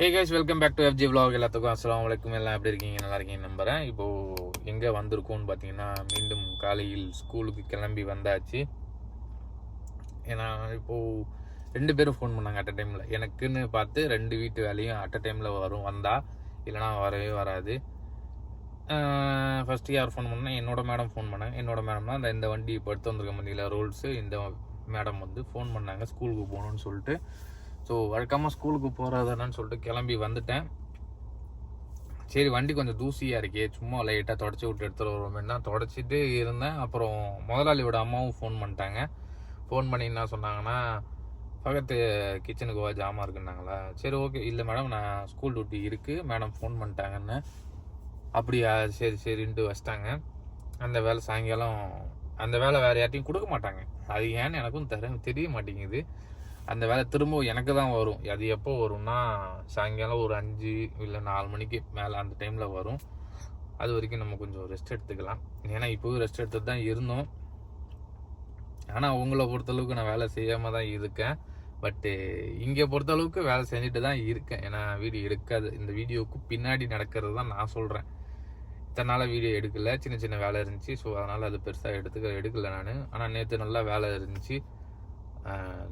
Hey guys, welcome back to FG vlog. எல்லாத்துக்கும் அஸ்ஸலாமு அலைக்கும். எல்லாம் எப்படி இருக்கீங்க? நல்லா இருக்கீங்க நம்புறேன். இப்போது எங்கே வந்திருக்கோன்னு பார்த்தீங்கன்னா, மீண்டும் காலையில் ஸ்கூலுக்கு கிளம்பி வந்தாச்சு. ஏன்னா இப்போது 2 பேரும் ஃபோன் பண்ணாங்க அட் அ டைமில். எனக்குன்னு பார்த்து 2 வீட்டு வேலையும் அட் அ டைமில் வந்தா இல்லைனா வரவே வராது. ஃபஸ்ட்டு யார் ஃபோன் பண்ணால் என்னோட மேடம் ஃபோன் பண்ணாங்க. என்னோட மேடம் தான் இந்த வண்டி இப்போ எடுத்து வந்திருக்க முடியல ரூல்ஸு. இந்த மேடம் வந்து ஃபோன் பண்ணாங்க ஸ்கூலுக்கு போகணுன்னு சொல்லிட்டு. ஸோ வழக்கமாக ஸ்கூலுக்கு போகிறதானு சொல்லிட்டு கிளம்பி வந்துட்டேன். சரி, வண்டி கொஞ்சம் தூசியாக இருக்கே, சும்மா லைட்டாக தொடச்சி விட்டு எடுத்துகிட்டு வருவோம்னா தொடச்சிட்டு இருந்தேன். அப்புறம் முதலாளியோட அம்மாவும் ஃபோன் பண்ணிட்டாங்க. ஃபோன் பண்ணி என்ன சொன்னாங்கன்னா, பக்கத்து கிச்சனுக்கு ஜாமான் இருக்குன்னாங்களா. சரி ஓகே, இல்லை மேடம் நான் ஸ்கூல் டியூட்டி இருக்குது, மேடம் ஃபோன் பண்ணிட்டாங்கன்னு. அப்படியா, சரி சரின்ட்டு வச்சிட்டாங்க. அந்த வேலை சாயங்காலம் அந்த வேலை வேறு யார்ட்டையும் கொடுக்க மாட்டாங்க. அது ஏன்னு எனக்கும் தெரிய மாட்டேங்குது. அந்த வேலை திரும்ப எனக்கு தான் வரும். அது எப்போ வரும்னா சாயங்காலம் ஒரு 5 இல்லை 4 மணிக்கு மேலே அந்த டைமில் வரும். அது வரைக்கும் நம்ம கொஞ்சம் ரெஸ்ட் எடுத்துக்கலாம். ஏன்னா இப்போவும் ரெஸ்ட் எடுத்துட்டு தான் இருந்தோம். ஆனால் உங்களை பொறுத்தளவுக்கு நான் வேலை செய்யாமல் தான் இருக்கேன். பட்டு இங்கே பொறுத்தளவுக்கு வேலை செஞ்சுட்டு தான் இருக்கேன். ஏன்னா வீடியோ எடுக்காது. இந்த வீடியோவுக்கு பின்னாடி நடக்கிறது தான் நான் சொல்கிறேன். இத்தனை நாளாக வீடியோ எடுக்கலை, சின்ன சின்ன வேலை இருந்துச்சு. ஸோ அதனால் அது பெருசாக எடுக்கலை நான். ஆனால் நேற்று நல்லா வேலை இருந்துச்சு.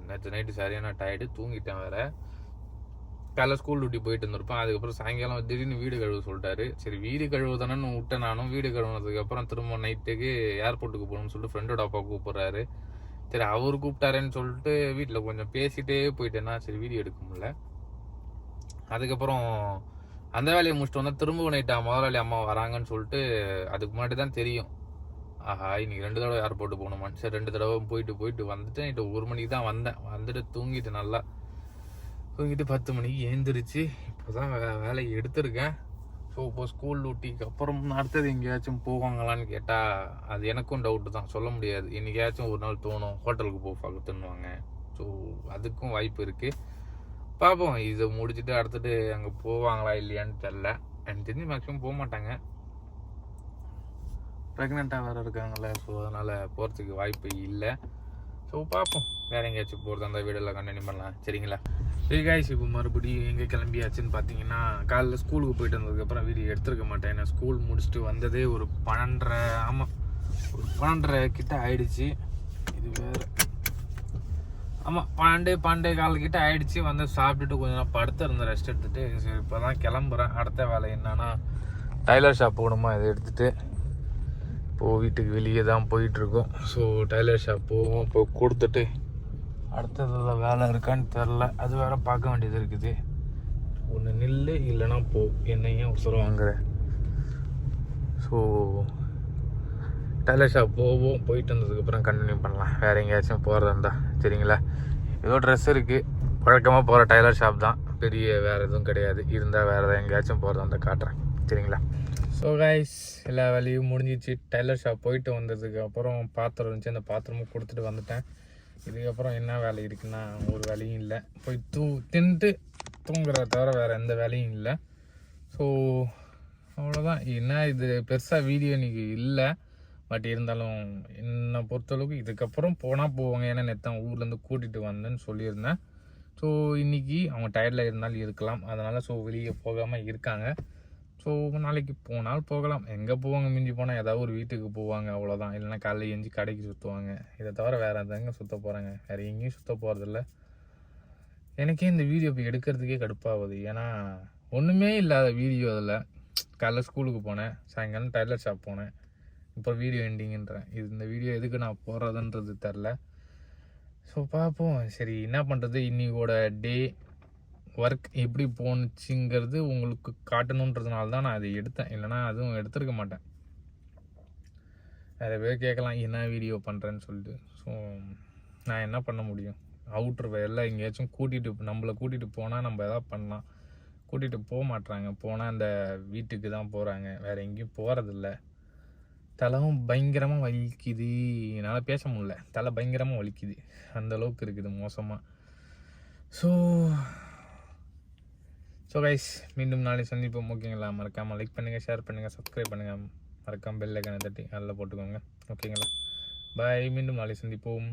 நேற்று நைட்டு சரியான டயர்டு, தூங்கிட்டேன் வேறு. காலைல ஸ்கூல் டியூட்டி போயிட்டு இருந்திருப்பேன். அதுக்கப்புறம் சாயங்காலம் திடீர்னு வீடு கழுவ சொல்லிட்டாரு. சரி வீடு கழுவுதானு விட்டேன் நானும். வீடு கழுவுனதுக்கப்புறம் திரும்ப நைட்டுக்கு ஏர்போர்ட்டுக்கு போகணும்னு சொல்லிட்டு ஃப்ரெண்டோட அப்பா கூப்பிட்றாரு. சரி அவர் கூப்பிட்டாருன்னு சொல்லிட்டு வீட்டில் கொஞ்சம் பேசிகிட்டே போயிட்டேன்னா சரி வீடியோ எடுக்க முடியல. அதுக்கப்புறம் அந்த வேலையை முடிச்சுட்டு வந்தால் திரும்ப நைட்டா முதலாளி அம்மா வராங்கன்னு சொல்லிட்டு அதுக்கு முன்னாடி தான் தெரியும். ஆஹா, இன்னைக்கு 2 தடவை ஏர்போர்ட்டு போகணுமான்னு. சரி 2 தடவை போயிட்டு வந்துட்டு நைட்டு 1 மணிக்கு தான் வந்தேன். வந்துட்டு தூங்கிட்டு நல்லா தூங்கிட்டு 10 மணிக்கு எழுந்திரிச்சு இப்போ தான் வேலையை எடுத்திருக்கேன். ஸோ இப்போ ஸ்கூல் டியூட்டிக்கு அப்புறம் அடுத்தது எங்கேயாச்சும் போவாங்களான்னு கேட்டால் அது எனக்கும் டவுட்டு தான், சொல்ல முடியாது. என்றைக்காச்சும் ஒரு நாள் தோணும் ஹோட்டலுக்கு பார்த்துன்னுவாங்க. ஸோ அதுக்கும் வாய்ப்பு இருக்குது. பார்ப்போம். இதை முடிச்சுட்டு அடுத்துட்டு அங்கே போவாங்களா இல்லையான்னு தெரில. எனக்கு தெரிஞ்சு மேக்ஸிமம் போக மாட்டாங்க. ப்ரெக்னெண்ட்டாக வேறு இருக்காங்களே, ஸோ அதனால் போகிறதுக்கு வாய்ப்பு இல்லை. ஸோ பார்ப்போம், வேறு எங்கேயாச்சும் போகிறது அந்த வீடியோவில் கண்டினியூ பண்ணலாம். சரிங்களா? சரி காய்ஸ், இப்போ மறுபடியும் எங்கே கிளம்பியாச்சுன்னு பார்த்தீங்கன்னா, காலைல ஸ்கூலுக்கு போயிட்டு வந்ததுக்கப்புறம் வீடியோ எடுத்துருக்க மாட்டேன். ஏன்னா ஸ்கூல் முடிச்சுட்டு வந்ததே ஒரு 12:30, ஆமாம் ஒரு 12:30 கிட்ட ஆயிடுச்சு. இது வேறு, ஆமாம் 12 கிட்ட ஆயிடுச்சு. வந்து சாப்பிட்டுட்டு கொஞ்சம் நான் படுத்திருந்தேன், ரெஸ்ட் எடுத்துகிட்டு. சரி இப்போ தான் கிளம்புறேன். அடுத்த வேலை என்னன்னா டைலர் ஷாப் போகணுமா, இதை எடுத்துகிட்டு இப்போது வீட்டுக்கு வெளியே தான் போயிட்டுருக்கோம். ஸோ டைலர் ஷாப் போவோம். இப்போ கொடுத்துட்டு அடுத்ததில் வேலை இருக்கான்னு தெரில, அது வேறு பார்க்க வேண்டியது இருக்குது. ஒன்று நில்லு இல்லைன்னா போ, என்னையும் அவசரம் வாங்குற. ஸோ டைலர் ஷாப் போவோம். போயிட்டு வந்ததுக்கப்புறம் கண்டினியூ பண்ணலாம். வேறு எங்கேயாச்சும் போகிறதா இருந்தால். சரிங்களா? ஏதோ ட்ரெஸ் இருக்குது, வழக்கமாக போகிற டைலர் ஷாப் தான், பெரிய வேறு எதுவும் கிடையாது. இருந்தால் வேறு எதாவது எங்கேயாச்சும் போகிறதா இருந்தால் காட்டுறேன். சரிங்களா? ஸோ கைஸ், எல்லா வேலையும் முடிஞ்சிச்சு. டைலர் ஷாப் போயிட்டு வந்ததுக்கு அப்புறம் பாத்திரம் இருந்துச்சு, அந்த பாத்திரமும் கொடுத்துட்டு வந்துட்டேன். இதுக்கப்புறம் என்ன வேலை இருக்குன்னா ஒரு வேலையும் இல்லை. போய் தின்ட்டு தூங்குறத தவிர வேறு எந்த வேலையும் இல்லை. ஸோ அவ்வளோதான். என்ன இது பெருசாக வீடியோ இன்றைக்கி இல்லை. பட் இருந்தாலும் என்னை பொறுத்தளவுக்கு இதுக்கப்புறம் போனால் போவாங்க. ஏன்னா நேற்று ஊர்லேருந்து கூட்டிகிட்டு வந்தேன்னு சொல்லியிருந்தேன். ஸோ இன்றைக்கி அவங்க டயர்டில் இருந்தாலும் இருக்கலாம். அதனால் ஸோ வெளியே போகாமல் இருக்காங்க. ஸோ நாளைக்கு போனால் போகலாம். எங்கே போவாங்க, மிஞ்சி போனால் ஏதாவது ஒரு வீட்டுக்கு போவாங்க, அவ்வளோதான். இல்லைனா காலையில் எஞ்சி கடைக்கு சுற்றுவாங்க. இதை தவிர வேறு எதாங்க சுற்ற போகிறாங்க, வேறு எங்கேயும் சுற்ற போகிறதில்ல. எனக்கே இந்த வீடியோ இப்போ எடுக்கிறதுக்கே கடுப்பாகுது. ஏன்னா ஒன்றுமே இல்லாத வீடியோ. அதில் காலைல ஸ்கூலுக்கு போனேன், சாயங்காலம் டைலர் ஷாப் போனேன், இப்போ வீடியோ எண்டிங்கன்றேன். இந்த வீடியோ எதுக்கு நான் போடுறதுன்றது தெரில. ஸோ பார்ப்போம். சரி என்ன பண்ணுறது, இன்னையோட டே ஒர்க் எப்படி போணுச்சுங்கிறது உங்களுக்கு காட்டணுன்றதுனால தான் நான் அதை எடுத்தேன். இல்லைனா அதுவும் எடுத்துருக்க மாட்டேன். நிறைய பேர் கேட்கலாம் என்ன வீடியோ பண்ணுறேன்னு சொல்லிட்டு. ஸோ நான் என்ன பண்ண முடியும்? அவுட்ரு எல்லாம் எங்கேயாச்சும் நம்மளை கூட்டிகிட்டு போனால் நம்ம எதாவது பண்ணலாம். கூட்டிகிட்டு போக மாட்றாங்க. போனால் அந்த வீட்டுக்கு தான் போகிறாங்க, வேறு எங்கேயும் போகிறதில்ல. தலைவும் பயங்கரமாக வலிக்குது, என்னால் பேச முடியல. தலை பயங்கரமாக வலிக்குது, அந்தளவுக்கு இருக்குது மோசமாக. ஸோ கைஸ், மீண்டும் நாளை சந்திப்போம். ஓகேங்களா? மறக்காமல் லைக் பண்ணுங்கள், ஷேர் பண்ணுங்கள், சப்ஸ்கிரைப் பண்ணுங்கள். மறக்காமல் பெல் ஐக்கானை தட்டி அதில் போட்டுக்கோங்க. ஓகேங்களா? பாய், மீண்டும் நாளை சந்திப்போம்.